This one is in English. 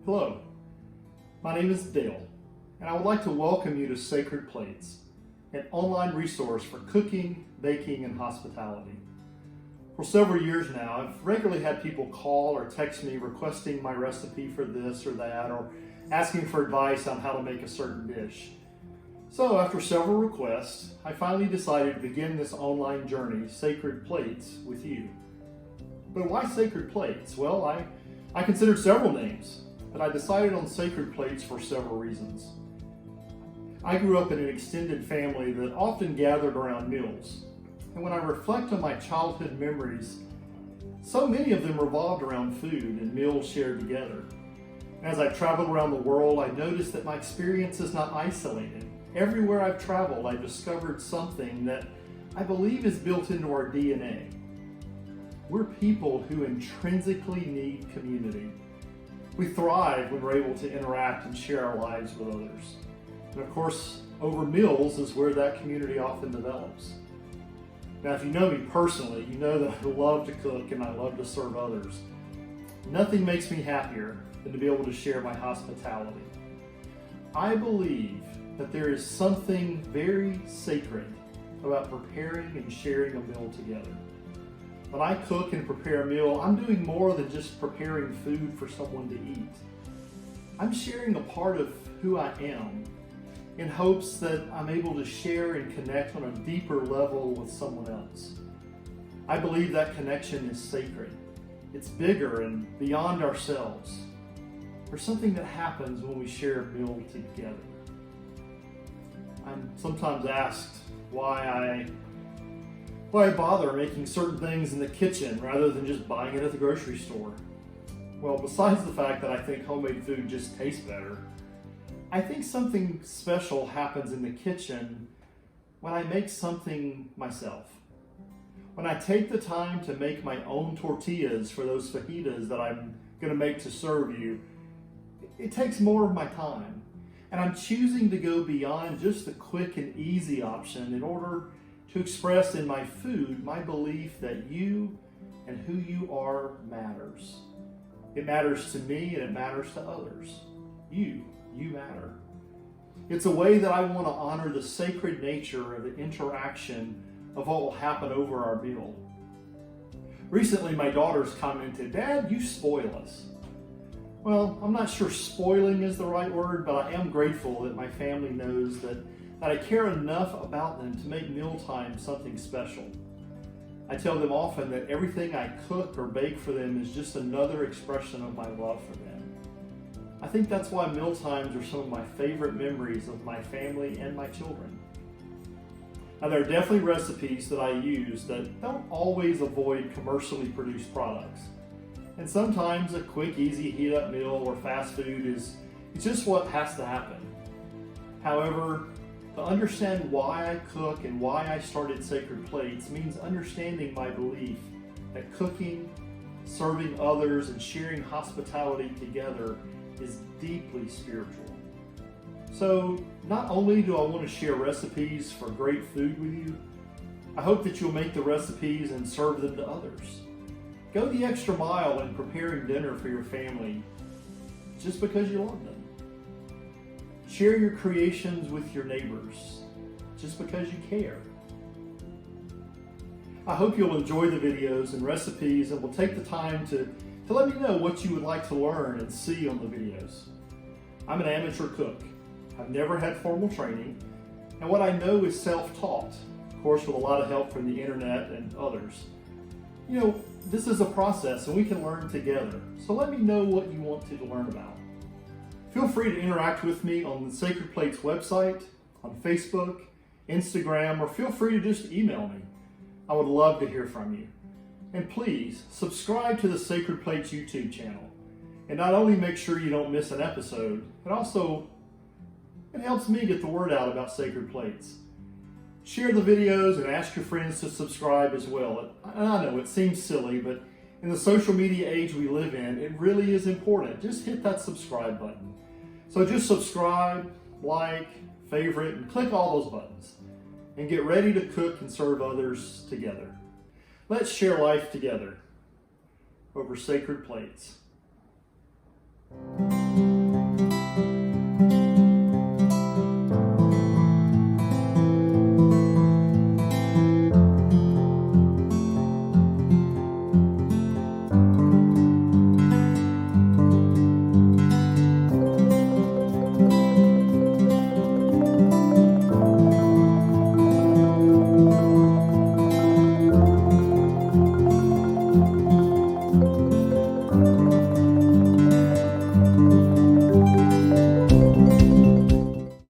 Hello, my name is Dale, and I would like to welcome you to Sacred Plates, an online resource for cooking, baking, and hospitality. For several years now, I've regularly had people call or text me requesting my recipe for this or that, or asking for advice on how to make a certain dish. So after several requests, I finally decided to begin this online journey, Sacred Plates, with you. But why Sacred Plates? Well, I considered several names, but I decided on Sacred Plates for several reasons. I grew up in an extended family that often gathered around meals, and when I reflect on my childhood memories, so many of them revolved around food and meals shared together. As I've traveled around the world, I noticed that my experience is not isolated. Everywhere I've traveled, I've discovered something that I believe is built into our DNA. We're people who intrinsically need community. We thrive when we're able to interact and share our lives with others. And of course, over meals is where that community often develops. Now, if you know me personally, you know that I love to cook and I love to serve others. Nothing makes me happier than to be able to share my hospitality. I believe that there is something very sacred about preparing and sharing a meal together. When I cook and prepare a meal, I'm doing more than just preparing food for someone to eat. I'm sharing a part of who I am in hopes that I'm able to share and connect on a deeper level with someone else. I believe that connection is sacred. It's bigger and beyond ourselves. There's something that happens when we share a meal together. I'm sometimes asked why I bother making certain things in the kitchen rather than just buying it at the grocery store. Well, besides the fact that I think homemade food just tastes better, I think something special happens in the kitchen when I make something myself. When I take the time to make my own tortillas for those fajitas that I'm going to make to serve you, it takes more of my time. And I'm choosing to go beyond just the quick and easy option in order to express in my food my belief that you and who you are matters. It matters to me and it matters to others. You matter. It's a way that I want to honor the sacred nature of the interaction of what will happen over our meal. Recently, my daughters commented, "Dad, you spoil us." Well, I'm not sure spoiling is the right word, but I am grateful that my family knows that I care enough about them to make mealtime something special. I tell them often that everything I cook or bake for them is just another expression of my love for them. I think that's why mealtimes are some of my favorite memories of my family and my children. Now, there are definitely recipes that I use that don't always avoid commercially produced products. And sometimes a quick, easy heat-up meal or fast food is just what has to happen. However, to understand why I cook and why I started Sacred Plates means understanding my belief that cooking, serving others, and sharing hospitality together is deeply spiritual. So, not only do I want to share recipes for great food with you, I hope that you'll make the recipes and serve them to others. Go the extra mile in preparing dinner for your family just because you love them. Share your creations with your neighbors just because you care. I hope you'll enjoy the videos and recipes and will take the time to let me know what you would like to learn and see on the videos. I'm an amateur cook. I've never had formal training, and what I know is self-taught, of course with a lot of help from the internet and others. You know, this is a process and we can learn together, so let me know what you want to learn about. Feel free to interact with me on the Sacred Plates website, on Facebook, Instagram, or feel free to just email me. I would love to hear from you. And please, subscribe to the Sacred Plates YouTube channel. And not only make sure you don't miss an episode, it helps me get the word out about Sacred Plates. Share the videos and ask your friends to subscribe as well. I know it seems silly, but in the social media age we live in, it really is important. Just hit that subscribe button. So just subscribe, like, favorite, and click all those buttons. And get ready to cook and serve others together. Let's share life together over Sacred Plates.